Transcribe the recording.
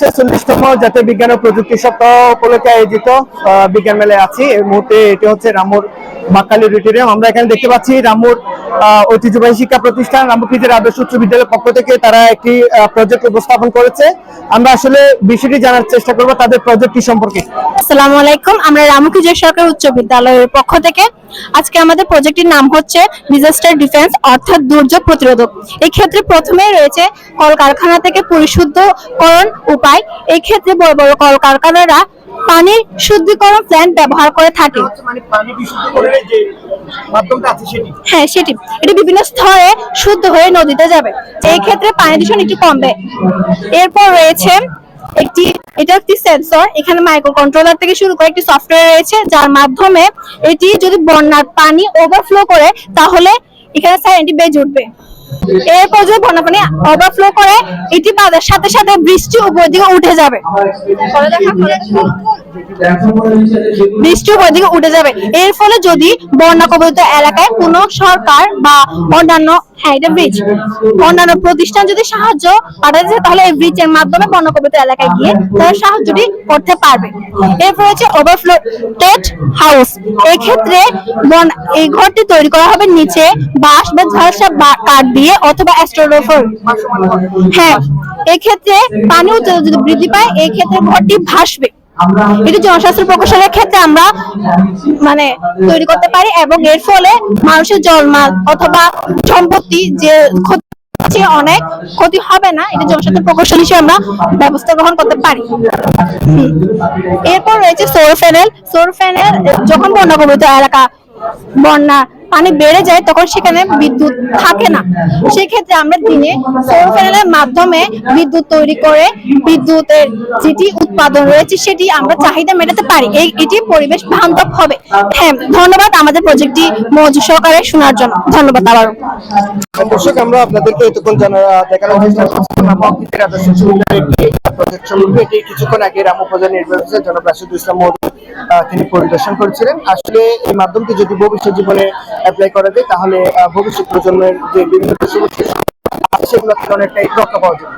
46তম জাতীয় বিজ্ঞান ও প্রযুক্তি সপ্তাহ উপলক্ষে আয়োজিত বিজ্ঞান মেলায় আছি। এই মুহূর্তে এটি হচ্ছে রামুর বাকালি অডিটোরিয়াম। আমরা এখানে দেখতে পাচ্ছি রামুর ঐতিহ্যবাহী শিক্ষা প্রতিষ্ঠান রামকৃষ্ণের আদর্শ উচ্চ বিদ্যালয়ের পক্ষ থেকে তারা একটি প্রজেক্ট উপস্থাপন করেছে। আমরা আসলে বিষয়টি জানার চেষ্টা করব তাদের প্রজেক্টটি সম্পর্কে। আসসালামু আলাইকুম, আমরা রামকৃষ্ণ সরকারি উচ্চ বিদ্যালয়ের পক্ষ থেকে আজকে আমাদের প্রজেক্টটির নাম হচ্ছে ডিজাস্টার ডিফেন্স অর্থাৎ দুর্যোগ প্রতিরোধক। এই ক্ষেত্রে প্রথমেই রয়েছে কলকারখানা থেকে পরিশুদ্ধকরণ উপায়। এই ক্ষেত্রে বড় বড় কলকারখানারা পানির শুদ্ধিকরণ প্ল্যান্ট ব্যবহার করে থাকে। হ্যাঁ, সেটি এটা বিভিন্ন স্তরে শুদ্ধ হয়ে নদীতে যাবে, এই ক্ষেত্রে পানি দূষণ একটু কমবে। এরপর রয়েছে এটা একটি সেন্সর, এখানে মাইক্রো কন্ট্রোলার থেকে শুরু করে একটি সফটওয়্যার রয়েছে, যার মাধ্যমে এটি যদি বন্যার পানি ওভারফ্লো করে তাহলে এখানে সাইরেনটি বেজে উঠবে। এরপর যদি বন্যা পানি ওভারফ্লো করে এটি বাঁধার সাথে সাথে বৃষ্টি উপর দিকে উঠে যাবে। এর ফলে যদি বন্যা কবলিত এলাকায় কোনো সরকার বা অন্যান্য অন্যান্য প্রতিষ্ঠান যদি সাহায্য পাঠাতে চায় তাহলে এই ব্রিজের মাধ্যমে বন্যা কবলিত এলাকায় গিয়ে তারা সাহায্যটি করতে পারবে। এরপর হচ্ছে ওভারফ্লোটেড হাউস। এই ক্ষেত্রে এই ঘরটি তৈরি করা হবে নিচে বাঁশ বা ঝালসা কাঠ দিয়ে অথবা অ্যাস্ট্রোলোফার। হ্যাঁ, এই ক্ষেত্রে পানি উচ্চতা যদি বৃদ্ধি পায় এই ক্ষেত্রে ঘরটি ভাসবে। এটি জনস্বাস্থ্য প্রকৌশলের ক্ষেত্রে আমরা তৈরি করতে পারি এবং এর ফলে মানুষের জলমাল অথবা সম্পত্তি যে অনেক ক্ষতি হবে না। এটা জনস্বাস্থ্য প্রকৌশল হিসেবে আমরা ব্যবস্থা গ্রহণ করতে পারি। এরপর রয়েছে সৌর প্যানেল। সৌর প্যানেল যখন বন্যা কবলিত এলাকা বন্যা পানি বেড়ে যায় তখন সেখানে বিদ্যুৎ থাকে না, সেক্ষেত্রে আমরা দিনে সৌর প্যানেলের মাধ্যমে বিদ্যুৎ তৈরি করে বিদ্যুতের যেটি উৎপাদন রয়েছে সেটি আমরা চাহিদা মেটাতে পারি। এটি পরিবেশ বান্ধব হবে। হ্যাঁ, ধন্যবাদ আমাদের প্রজেক্টটি মনোযোগ সহকারে শোনার জন্য। ধন্যবাদ আবার। দর্শক, আমরা আপনাদেরকে এতক্ষণ দেখানোর চেষ্টা করছিলাম রামকৃষ্ণের আদর্শ উচ্চ বিদ্যালয়ের প্রজেক্ট সম্পর্কে। এটি কিছুক্ষণ আগে রামু প্রধান নির্বাহী জনাব রাশিদুল ইসলাম মহোদয় তিনি পরিদর্শন করেছিলেন। আসলে এই মাধ্যমটি যদি ভবিষ্যৎ জীবনে অ্যাপ্লাই করা যায় তাহলে ভবিষ্যৎ প্রজন্মের যে বিভিন্ন সমস্যা সেগুলো থেকে অনেকটাই রক্ষা পাওয়া যাবে।